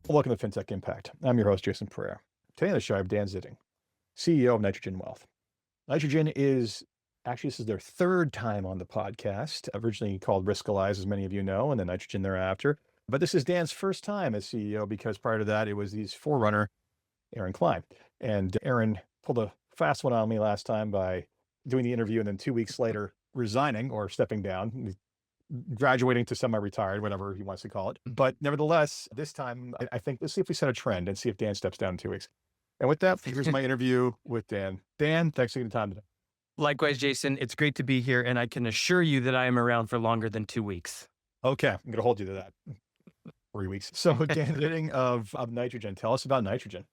Welcome to FinTech Impact. I'm your host, Jason Pereira. Today on the show, I have Dan Zitting, CEO of Nitrogen Wealth. Nitrogen is actually, this is their third time on the podcast, originally called Riskalyze, as many of you know, and then Nitrogen thereafter. But this is Dan's first time as CEO because prior to that, it was his forerunner, Aaron Klein. And Aaron pulled a fast one on me last time by doing the interview and then 2 weeks later resigning or stepping down, graduating to semi-retired, whatever he wants to call it. But nevertheless, this time, I think let's see if we set a trend and see if Dan steps down in 2 weeks. And with that, here's my interview with Dan. Dan, thanks for taking the time today. Likewise, Jason, it's great to be here, and I can assure you that I am around for longer than 2 weeks. Okay, I'm going to hold you to that. 3 weeks. So Dan Zitting of Nitrogen, tell us about Nitrogen.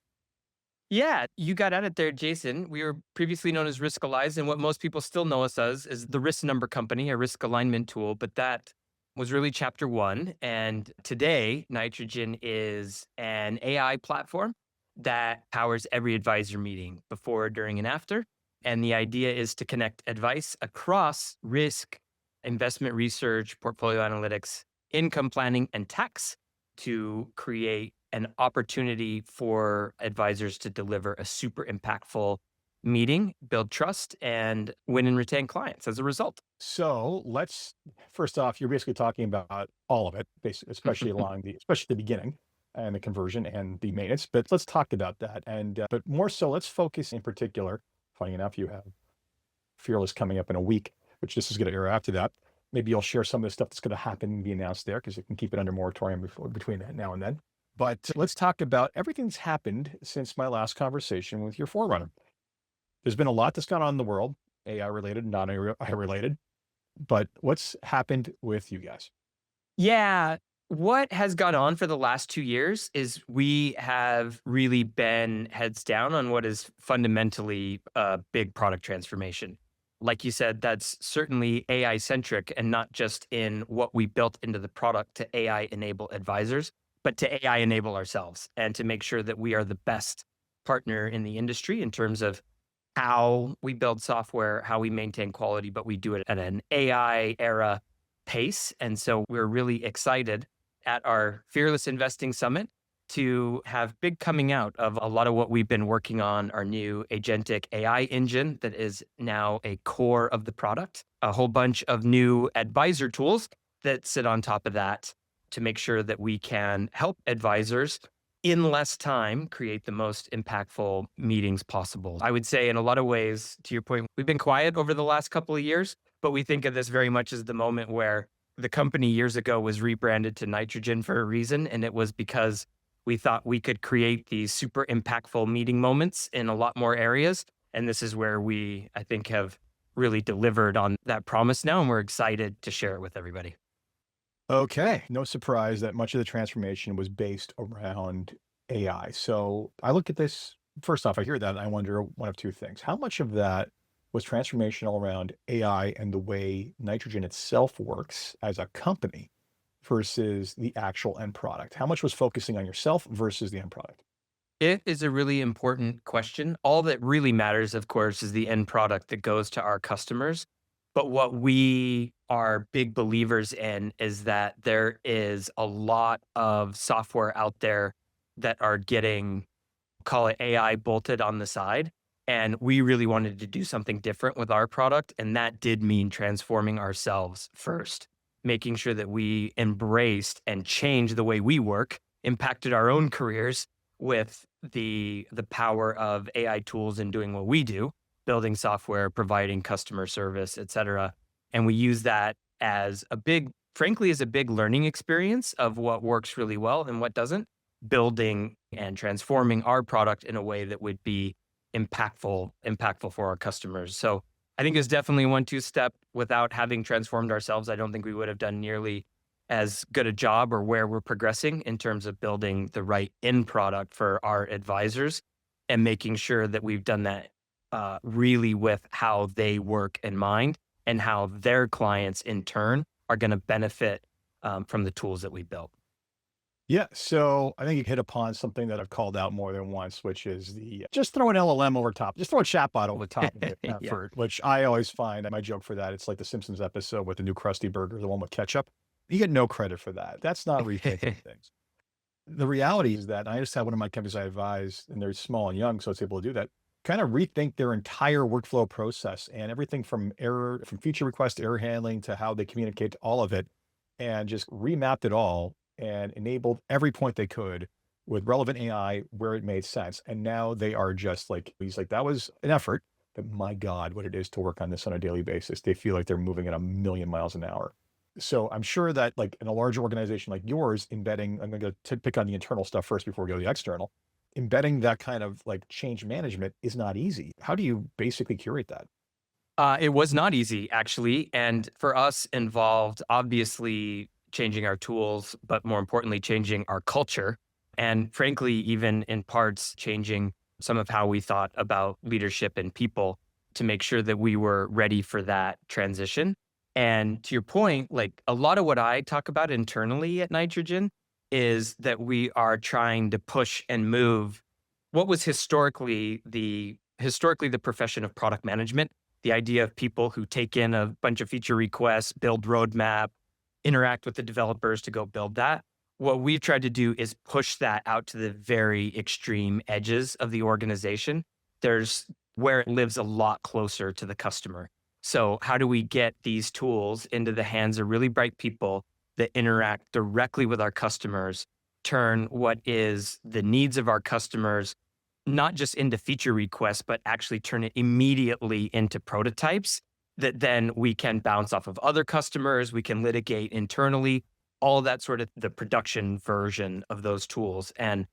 Yeah, you got at it there, Jason. We were previously known as Riskalyze, and what most people still know us as is the risk number company, a risk alignment tool, but that was really chapter one. And today, Nitrogen is an AI platform that powers every advisor meeting before, during, and after. And the idea is to connect advice across risk, investment research, portfolio analytics, income planning, and tax to create an opportunity for advisors to deliver a super impactful meeting, build trust, and win and retain clients as a result. So first off, you're basically talking about all of it, basically, especially especially the beginning and the conversion and the maintenance. But let's talk about that. But more so, let's focus in particular. Funny enough, you have Fearless coming up in a week, which this is going to air after that. Maybe you'll share some of the stuff that's going to happen and be announced there because you can keep it under moratorium between now and then. But let's talk about everything that's happened since my last conversation with your forerunner. There's been a lot that's gone on in the world, AI related, non-AI related. But what's happened with you guys? Yeah. What has gone on for the last 2 years is we have really been heads down on what is fundamentally a big product transformation. Like you said, that's certainly AI-centric and not just in what we built into the product to AI-enable advisors, but to AI enable ourselves and to make sure that we are the best partner in the industry in terms of how we build software, how we maintain quality, but we do it at an AI era pace. And so we're really excited at our Fearless Investing Summit to have big coming out of a lot of what we've been working on, our new agentic AI engine that is now a core of the product, a whole bunch of new advisor tools that sit on top of that to make sure that we can help advisors in less time create the most impactful meetings possible. I would say in a lot of ways, to your point, we've been quiet over the last couple of years, but we think of this very much as the moment where the company years ago was rebranded to Nitrogen for a reason. And it was because we thought we could create these super impactful meeting moments in a lot more areas. And this is where we, I think, have really delivered on that promise now. And we're excited to share it with everybody. Okay, no surprise that much of the transformation was based around AI. So I look at this, first off, I hear that and I wonder one of two things. How much of that was transformational around AI and the way Nitrogen itself works as a company versus the actual end product? How much was focusing on yourself versus the end product? It is a really important question. All that really matters, of course, is the end product that goes to our customers. But what we are big believers in is that there is a lot of software out there that are getting, call it AI bolted on the side. And we really wanted to do something different with our product. And that did mean transforming ourselves first, making sure that we embraced and changed the way we work, impacted our own careers with the power of AI tools and doing what we do, building software, providing customer service, et cetera. And we use that as frankly, as a big learning experience of what works really well and what doesn't, building and transforming our product in a way that would be impactful for our customers. So I think it's definitely a 1-2 step. Without having transformed ourselves, I don't think we would have done nearly as good a job or where we're progressing in terms of building the right end product for our advisors and making sure that we've done that really with how they work in mind and how their clients in turn are going to benefit from the tools that we built. Yeah, so I think you hit upon something that I've called out more than once, which is just throw an LLM over top, just throw a chatbot over top of it Yeah. which I always find, my joke for that, it's like the Simpsons episode with the new Krusty Burger, the one with ketchup. You get no credit for that. That's not rethinking things. The reality is that I just had one of my companies I advise, and they're small and young, so it's able to do that, kind of rethink their entire workflow process and everything from feature request to error handling to how they communicate to all of it, and just remapped it all and enabled every point they could with relevant AI where it made sense. And now they are just like, he's like, that was an effort, but my God, what it is to work on this on a daily basis. They feel like they're moving at a million miles an hour. So I'm sure that like in a large organization like yours, embedding, I'm going to pick on the internal stuff first before we go to the external, embedding that kind of like change management is not easy. How do you basically curate that? It was not easy, actually. And for us, involved obviously changing our tools, but more importantly, changing our culture. And frankly, even in parts, changing some of how we thought about leadership and people to make sure that we were ready for that transition. And to your point, like a lot of what I talk about internally at Nitrogen is that we are trying to push and move what was historically the profession of product management, the idea of people who take in a bunch of feature requests, build roadmap, interact with the developers to go build that. What we've tried to do is push that out to the very extreme edges of the organization. There's where it lives a lot closer to the customer. So, how do we get these tools into the hands of really bright people that interact directly with our customers, turn what is the needs of our customers not just into feature requests, but actually turn it immediately into prototypes that then we can bounce off of other customers, we can litigate internally, all that sort of the production version of those tools. And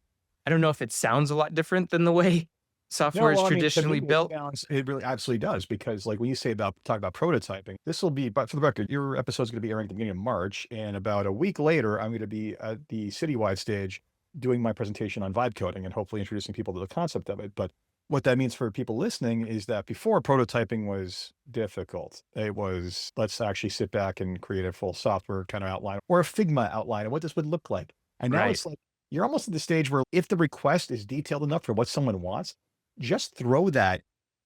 I don't know if it sounds a lot different than the way No, software is well, I mean, to me, traditionally built. it really absolutely does because, like, when you say about talk about prototyping, this will be, but for the record, your episode is going to be airing at the beginning of March, and about a week later, I'm going to be at the citywide stage doing my presentation on vibe coding and hopefully introducing people to the concept of it. But what that means for people listening is that before prototyping was difficult. It was let's actually sit back and create a full software kind of outline or a Figma outline of what this would look like. And now Right. it's like you're almost at the stage where if the request is detailed enough for what someone wants, just throw that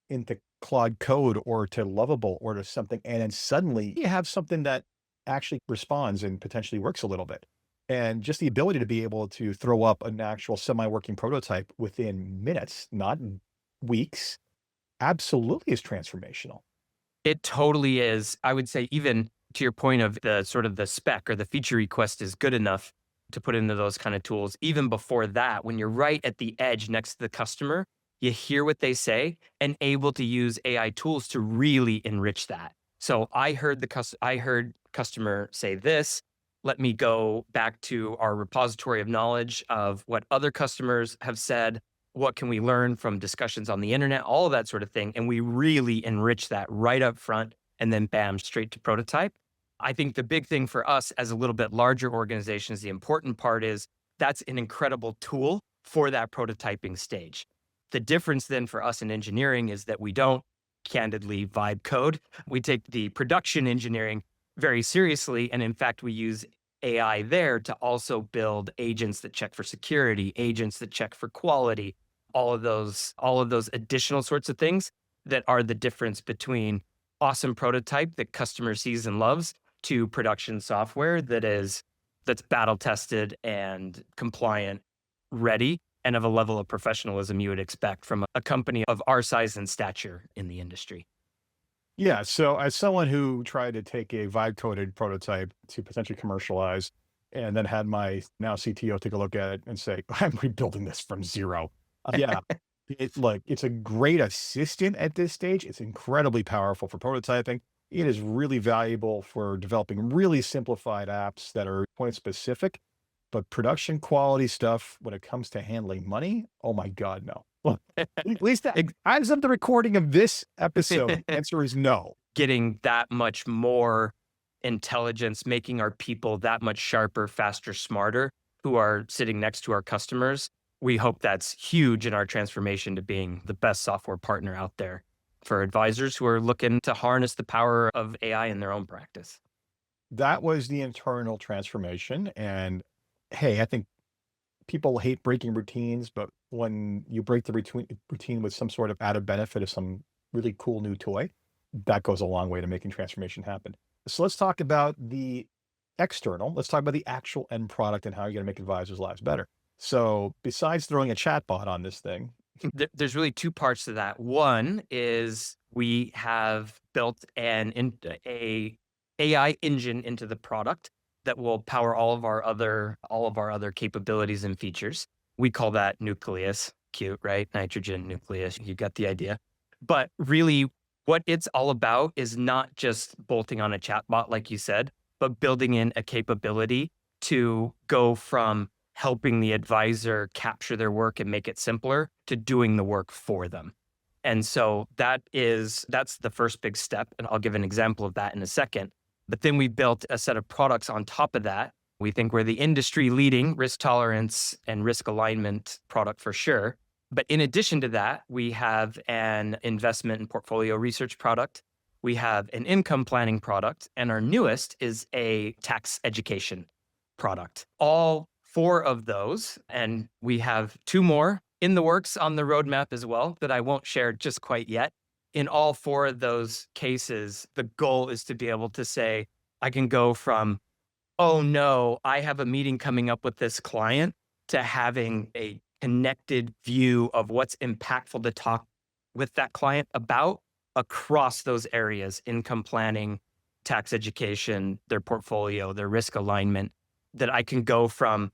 into Claude Code or to Lovable or to something, and then suddenly you have something that actually responds and potentially works a little bit. And just the ability to be able to throw up an actual semi-working prototype within minutes, not weeks, absolutely is transformational. It totally is. I would say even to your point of the sort of the spec or the feature request is good enough to put into those kind of tools. Even before that, when you're right at the edge next to the customer, you hear what they say and able to use AI tools to really enrich that. So I heard customer say this. Let me go back to our repository of knowledge of what other customers have said. What can we learn from discussions on the internet, all of that sort of thing. And we really enrich that right up front and then bam, straight to prototype. I think the big thing for us as a little bit larger organizations, the important part is that's an incredible tool for that prototyping stage. The difference then for us in engineering is that we don't candidly vibe code. We take the production engineering very seriously. And in fact, we use AI there to also build agents that check for security, agents that check for quality, all of those additional sorts of things that are the difference between awesome prototype that customer sees and loves to production software that's battle tested and compliant, ready, and of a level of professionalism you would expect from a company of our size and stature in the industry. Yeah. So as someone who tried to take a vibe coded prototype to potentially commercialize and then had my now CTO take a look at it and say, I'm rebuilding this from zero. Yeah. It's like it's a great assistant at this stage. It's incredibly powerful for prototyping. It is really valuable for developing really simplified apps that are point specific, but production quality stuff when it comes to handling money, oh my God, no. Well, at least that Ex- as of the recording of this episode, the answer is no. Getting that much more intelligence, making our people that much sharper, faster, smarter, who are sitting next to our customers. We hope that's huge in our transformation to being the best software partner out there for advisors who are looking to harness the power of AI in their own practice. That was the internal transformation. And hey, I think people hate breaking routines, but when you break the routine with some sort of added benefit of some really cool new toy, that goes a long way to making transformation happen. So let's talk about the external, let's talk about the actual end product and how you're going to make advisors' lives better. So besides throwing a chatbot on this thing, There's really two parts to that. One is we have built a AI engine into the product that will power all of our other capabilities and features. We call that Nucleus. Cute, right? Nitrogen nucleus. You got the idea. But really, what it's all about is not just bolting on a chatbot, like you said, but building in a capability to go from helping the advisor capture their work and make it simpler to doing the work for them. And so that's the first big step. And I'll give an example of that in a second. But then we built a set of products on top of that. We think we're the industry leading risk tolerance and risk alignment product for sure. But in addition to that, we have an investment and portfolio research product. We have an income planning product. And our newest is a tax education product. All four of those, and we have two more in the works on the roadmap as well that I won't share just quite yet. In all four of those cases, the goal is to be able to say, I can go from, oh no, I have a meeting coming up with this client, to having a connected view of what's impactful to talk with that client about across those areas: income planning, tax education, their portfolio, their risk alignment, that I can go from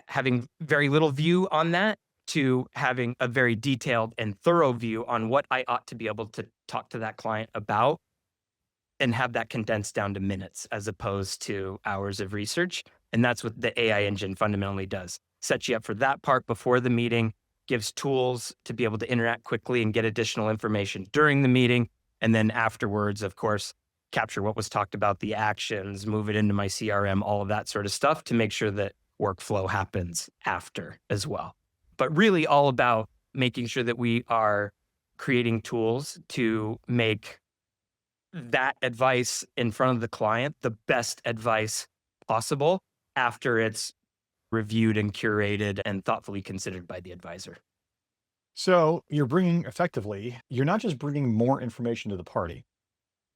having very little view on that to having a very detailed and thorough view on what I ought to be able to talk to that client about, and have that condensed down to minutes as opposed to hours of research. And that's what the AI engine fundamentally does. Sets you up for that part before the meeting, gives tools to be able to interact quickly and get additional information during the meeting. And then afterwards, of course, capture what was talked about, the actions, move it into my CRM, all of that sort of stuff to make sure that workflow happens after as well. But really all about making sure that we are creating tools to make that advice in front of the client the best advice possible after it's reviewed and curated and thoughtfully considered by the advisor. so you're not just bringing more information to the party,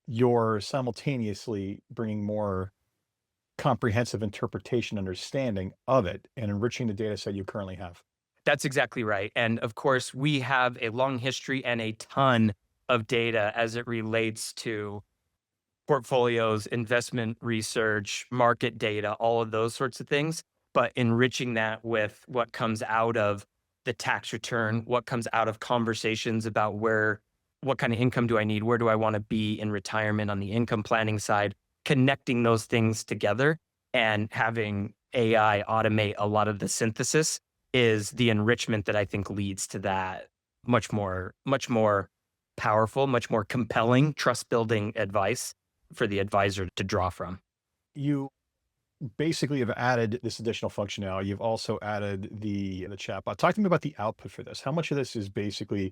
you're simultaneously bringing more comprehensive interpretation, understanding of it, and enriching the data set you currently have. That's exactly right. And of course, we have a long history and a ton of data as it relates to portfolios, investment research, market data, all of those sorts of things, but enriching that with what comes out of the tax return, what comes out of conversations about what kind of income do I need? Where do I want to be in retirement on the income planning side? Connecting those things together and having AI automate a lot of the synthesis is the enrichment that I think leads to that much more powerful, much more compelling, trust-building advice for the advisor to draw from. You basically have added this additional functionality. You've also added the chatbot. Talk to me about the output for this. How much of this is basically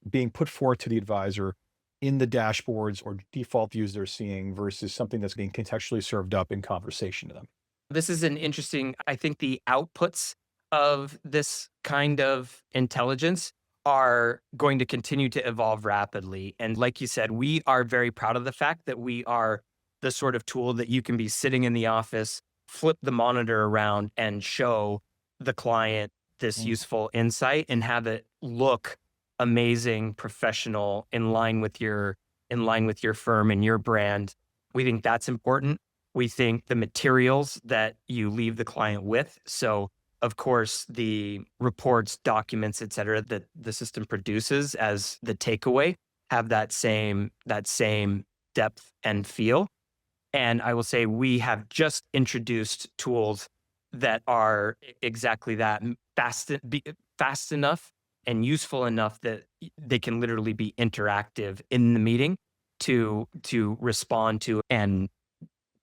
being put forth to the advisor in the dashboards or default views they're seeing versus something that's being contextually served up in conversation to them? This is an interesting, I think the outputs of this kind of intelligence are going to continue to evolve rapidly. And like you said, we are very proud of the fact that we are the sort of tool that you can be sitting in the office, flip the monitor around and show the client this useful insight and have it look amazing, professional, in line with your firm and your brand. We think that's important. We think the materials that you leave the client with. So of course, the reports, documents, et cetera, that the system produces as the takeaway have that same depth and feel. And I will say we have just introduced tools that are exactly that, fast enough and useful enough that they can literally be interactive in the meeting to respond to and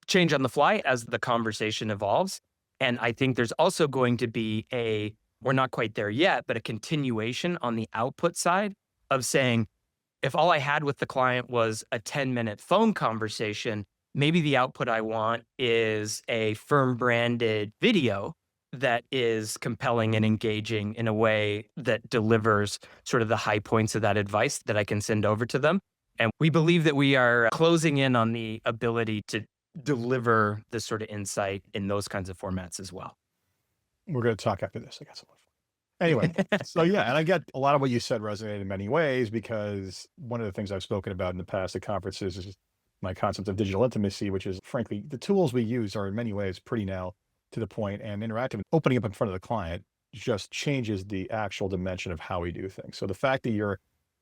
change on the fly as the conversation evolves. And I think there's also going to be we're not quite there yet, but a continuation on the output side of saying, if all I had with the client was a 10-minute phone conversation, maybe the output I want is a firm branded video that is compelling and engaging in a way that delivers sort of the high points of that advice that I can send over to them. And we believe that we are closing in on the ability to deliver this sort of insight in those kinds of formats as well. We're going to talk after this. I got some. Anyway, so yeah, and I get a lot of what you said resonated in many ways because one of the things I've spoken about in the past at conferences is my concept of digital intimacy, which is frankly, the tools we use are in many ways pretty now to the point, and interactive opening up in front of the client just changes the actual dimension of how we do things. So the fact that you're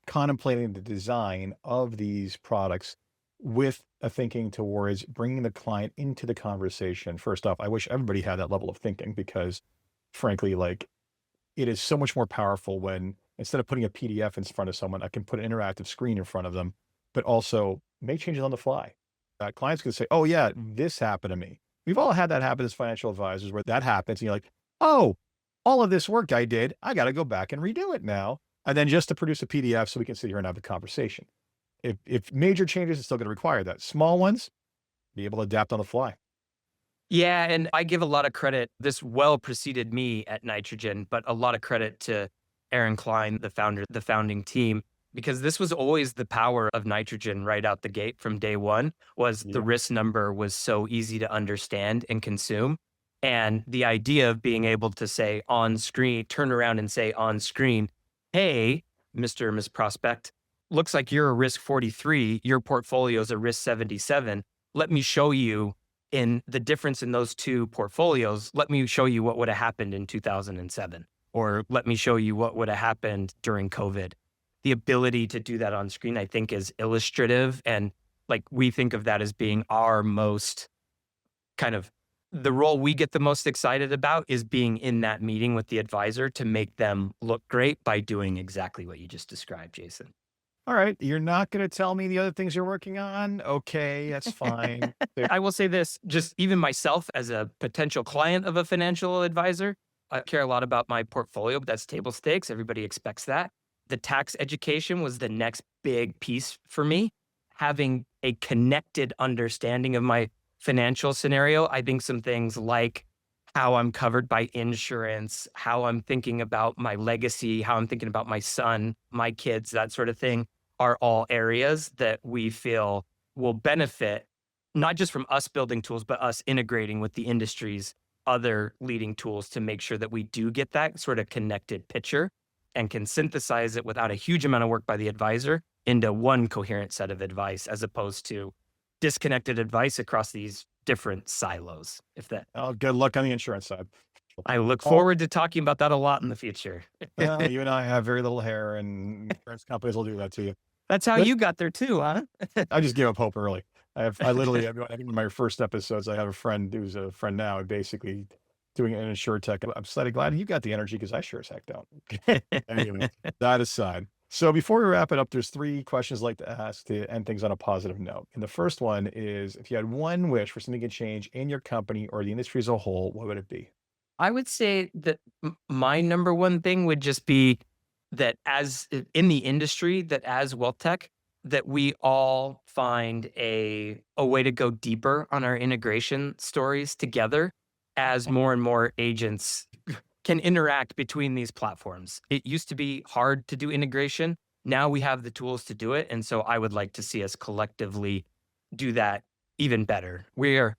contemplating the design of these products with a thinking towards bringing the client into the conversation. First off, I wish everybody had that level of thinking because frankly, like it is so much more powerful when instead of putting a PDF in front of someone, I can put an interactive screen in front of them, but also make changes on the fly. Clients can say, oh yeah, this happened to me. We've all had that happen as financial advisors where that happens and you're like, oh, all of this work I did, I got to go back and redo it now. And then just to produce a PDF so we can sit here and have the conversation. If major changes, it's still going to require that. Small ones, be able to adapt on the fly. Yeah, and I give a lot of credit. This well preceded me at Nitrogen, but a lot of credit to Aaron Klein, the founder, the founding team, because this was always the power of Nitrogen right out the gate from day one was the Yeah. risk number was so easy to understand and consume. And the idea of being able to say on screen, turn around and say on screen, hey, Mr. or Ms. Prospect, looks like you're a risk 43, your portfolio is a risk 77. Let me show you in the difference in those two portfolios. Let me show you what would have happened in 2007, or let me show you what would have happened during COVID. The ability to do that on screen, I think, is illustrative. And like we think of that as being our most kind of the role we get the most excited about is being in that meeting with the advisor to make them look great by doing exactly what you just described, Jason. All right. You're not going to tell me the other things you're working on. Okay. That's fine. I will say this, just even myself as a potential client of a financial advisor, I care a lot about my portfolio, but that's table stakes. Everybody expects that. The tax education was the next big piece for me. Having a connected understanding of my financial scenario, I think some things like how I'm covered by insurance, how I'm thinking about my legacy, how I'm thinking about my son, my kids, that sort of thing are all areas that we feel will benefit not just from us building tools, but us integrating with the industry's other leading tools to make sure that we do get that sort of connected picture and can synthesize it without a huge amount of work by the advisor into one coherent set of advice, as opposed to disconnected advice across these different silos. If that, Oh, good luck on the insurance side. I look Oh, forward to talking about that a lot in the future. well, you and I have very little hair, and insurance companies will do that to you. That's how But you got there too, huh? I just gave up hope early. I literally, I think in my first episodes, I have a friend who's a friend now, and basically doing an insure tech. I'm slightly glad you got the energy because I sure as heck don't. Anyway, that aside. So before we wrap it up, there's 3 questions I'd like to ask to end things on a positive note. And the first one is, if you had one wish for something to change in your company or the industry as a whole, what would it be? I would say that my number one thing would just be that as in the industry, that as wealth tech, that we all find a way to go deeper on our integration stories together as more and more agents can interact between these platforms. It used to be hard to do integration. Now we have the tools to do it. And so I would like to see us collectively do that even better.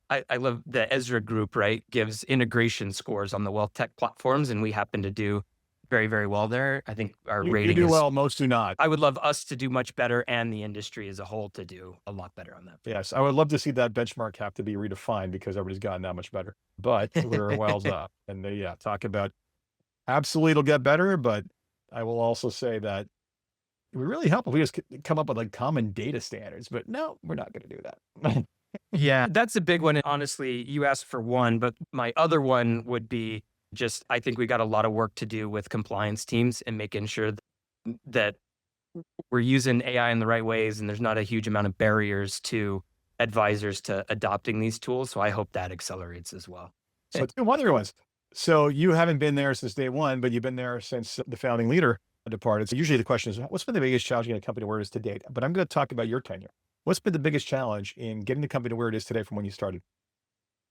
I love the Ezra group, right? Gives integration scores on the wealth tech platforms, and we happen to do very, very well there. I think our You rating do is, well, most do not. I would love us to do much better and the industry as a whole to do a lot better on that. Yes, I would love to see that benchmark have to be redefined because everybody's gotten that much better. But we're wells up. And yeah, talk about absolutely it'll get better. But I will also say that it would really help if we just come up with like common data standards. But no, we're not going to do that. Yeah, that's a big one. And honestly, you asked for one, but my other one would be just I think we got a lot of work to do with compliance teams and making sure that we're using AI in the right ways and there's not a huge amount of barriers to advisors to adopting these tools. So I hope that accelerates as well. So 2 other ones. So you haven't been there since day one, but you've been there since the founding leader departed. So usually the question is, what's been the biggest challenge in a company where it is to date? But I'm going to talk about your tenure. What's been the biggest challenge in getting the company to where it is today from when you started?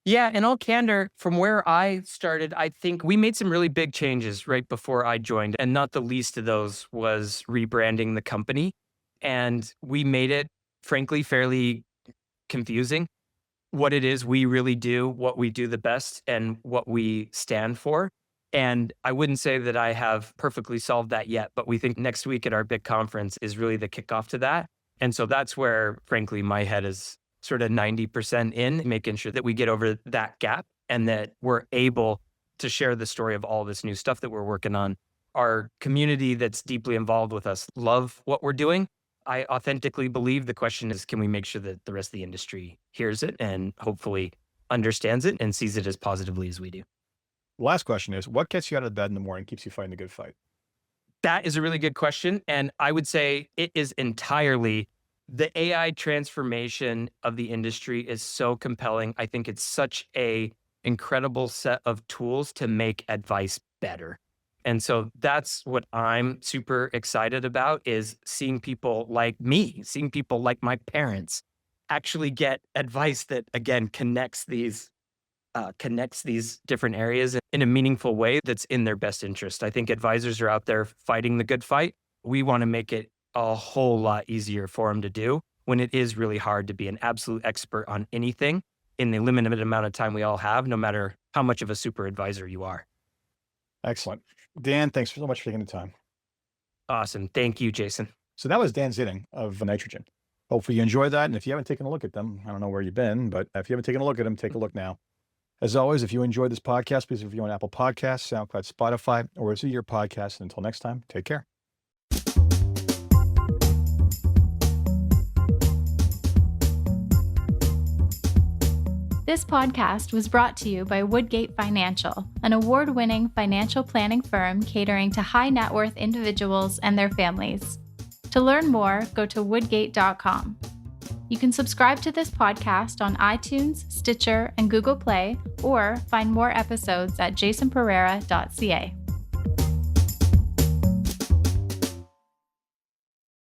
Yeah, in all candor, from where I started, I think we made some really big changes right before I joined. And not the least of those was rebranding the company. And we made it, frankly, fairly confusing. what it is we really do, what we do the best, and what we stand for. And I wouldn't say that I have perfectly solved that yet, but we think next week at our big conference is really the kickoff to that. And so that's where, frankly, my head is sort of 90% in, making sure that we get over that gap and that we're able to share the story of all this new stuff that we're working on. Our community that's deeply involved with us love what we're doing. I authentically believe the question is, can we make sure that the rest of the industry hears it and hopefully understands it and sees it as positively as we do? Last question is, what gets you out of bed in the morning, keeps you fighting a good fight? That is a really good question. And I would say it is entirely the AI transformation of the industry is so compelling. I think it's such a incredible set of tools to make advice better. And so that's what I'm super excited about is seeing people like me, seeing people like my parents actually get advice that again connects these different areas in a meaningful way that's in their best interest. I think advisors are out there fighting the good fight. We want to make it a whole lot easier for them to do when it is really hard to be an absolute expert on anything in the limited amount of time we all have, no matter how much of a super advisor you are. Excellent. Dan, thanks so much for taking the time. Awesome. Thank you, Jason. So that was Dan Zitting of Nitrogen. Hopefully you enjoyed that. And if you haven't taken a look at them, I don't know where you've been, but if you haven't taken a look at them, take a look now. As always, if you enjoyed this podcast, please review on Apple Podcasts, SoundCloud, Spotify, or wherever your podcast. And until next time, take care. This podcast was brought to you by Woodgate Financial, an award-winning financial planning firm catering to high net worth individuals and their families. To learn more, go to woodgate.com. You can subscribe to this podcast on iTunes, Stitcher, and Google Play, or find more episodes at jasonpereira.ca.